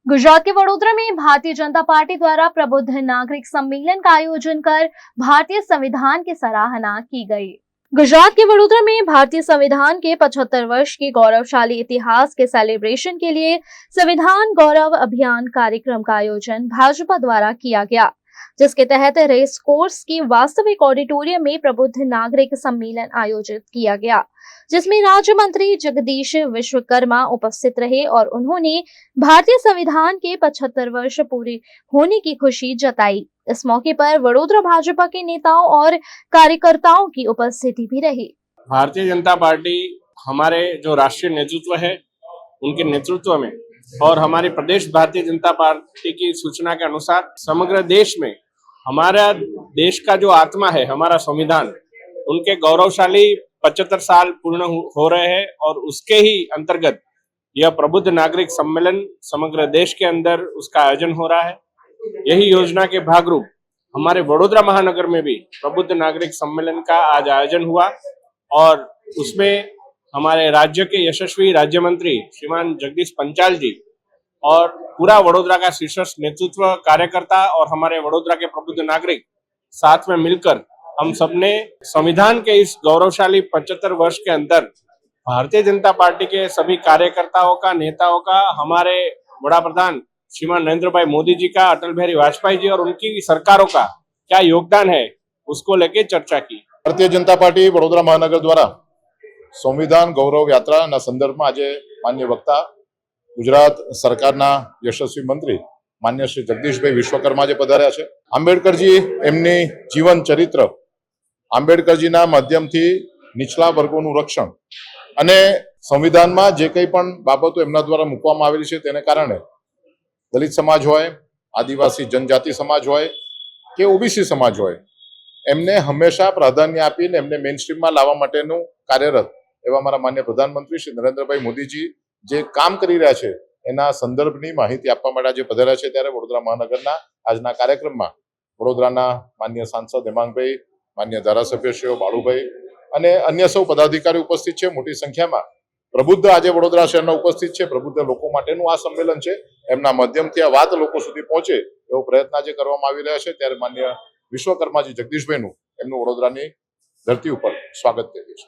गुजरात के वडोदरा में भारतीय जनता पार्टी द्वारा प्रबुद्ध नागरिक सम्मेलन का आयोजन कर भारतीय संविधान की सराहना की गई। गुजरात के वडोदरा में भारतीय संविधान के 75 वर्ष के गौरवशाली इतिहास के सेलिब्रेशन के लिए संविधान गौरव अभियान कार्यक्रम का आयोजन भाजपा द्वारा किया गया, जिसके तहत रेस कोर्स की वास्तविक ऑडिटोरियम में प्रबुद्ध नागरिक सम्मेलन आयोजित किया गया, जिसमें राज्य मंत्री जगदीश विश्वकर्मा उपस्थित रहे और उन्होंने भारतीय संविधान के 75 वर्ष पूरे होने की खुशी जताई। इस मौके पर वडोदरा भाजपा के नेताओं और कार्यकर्ताओं की उपस्थिति भी रही। भारतीय जनता पार्टी हमारे जो राष्ट्रीय नेतृत्व है उनके नेतृत्व में और हमारी प्रदेश भारतीय जनता पार्टी की सूचना के अनुसार समग्र देश में हमारा देश का जो आत्मा है, हमारा संविधान, उनके गौरवशाली 75 साल पूर्ण हो रहे हैं और उसके ही अंतर्गत यह प्रबुद्ध नागरिक सम्मेलन समग्र देश के अंदर उसका आयोजन हो रहा है। यही योजना के भागरूप हमारे वडोदरा महानगर में भी प्रबुद्ध नागरिक सम्मेलन का आज आयोजन हुआ और उसमें हमारे राज्य के यशस्वी राज्य मंत्री श्रीमान जगदीश पंचाल जी और पूरा वडोदरा का शीर्ष नेतृत्व, कार्यकर्ता और हमारे वडोदरा के प्रबुद्ध नागरिक साथ में मिलकर हम सबने संविधान के इस गौरवशाली 75 वर्ष के अंदर भारतीय जनता पार्टी के सभी कार्यकर्ताओं का, नेताओं का, हमारे बड़ा प्रधान श्रीमान नरेंद्र भाई मोदी जी का, अटल बिहारी वाजपेयी जी और उनकी सरकारों का क्या योगदान है उसको लेके चर्चा की। भारतीय जनता पार्टी वडोदरा महानगर द्वारा संविधान गौरव यात्रा संदर्भ में आज मान्य वक्ता गुजरात सरकारना यशस्वी मंत्री मान्य श्री जगदीशभाई विश्वकर्मा पधार्या छे। आंबेडकरजी एमनी जीवन चरित्र, आंबेडकरजीना माध्यमथी નીચલા વર્ગોનું રક્ષણ અને સંવિધાનમાં જે કંઈ પણ બાબતો એમના દ્વારા મૂકવામાં આવેલી છે તેને કારણે દલિત સમાજ હોય, આદિવાસી જનજાતિ સમાજ હોય કે ઓબીસી સમાજ હોય, એમને હંમેશા પ્રાધાન્ય આપીને એમને મેઇનસ્ટ્રીમમાં લાવવા માટેનું કાર્યરત એવા અમારા માન્ય પ્રધાનમંત્રી શ્રી નરેન્દ્રભાઈ મોદીજી જે કામ કરી રહ્યા છે એના સંદર્ભની માહિતી આપવા માટે આજે પધાર્યા છે। ત્યારે વડોદરા મહાનગરના આજના કાર્યક્રમમાં વડોદરાના માન્ય સાંસદ હેમાંગભાઈ, માન્ય ધારાસભ્યશ્રીઓ બાળુભાઈ અને અન્ય સૌ પદાધિકારી ઉપસ્થિત છે। મોટી સંખ્યામાં પ્રબુદ્ધ આજે વડોદરા શહેરના ઉપસ્થિત છે। પ્રબુદ્ધ લોકો માટેનું આ સંમેલન છે, એમના માધ્યમથી આ વાત લોકો સુધી પહોંચે એવો પ્રયત્ન આજે કરવામાં આવી રહ્યા છે। ત્યારે માન્ય વિશ્વકર્માજી જગદીશભાઈનું એમનું વડોદરાની ધરતી ઉપર સ્વાગત કરીએ છીએ।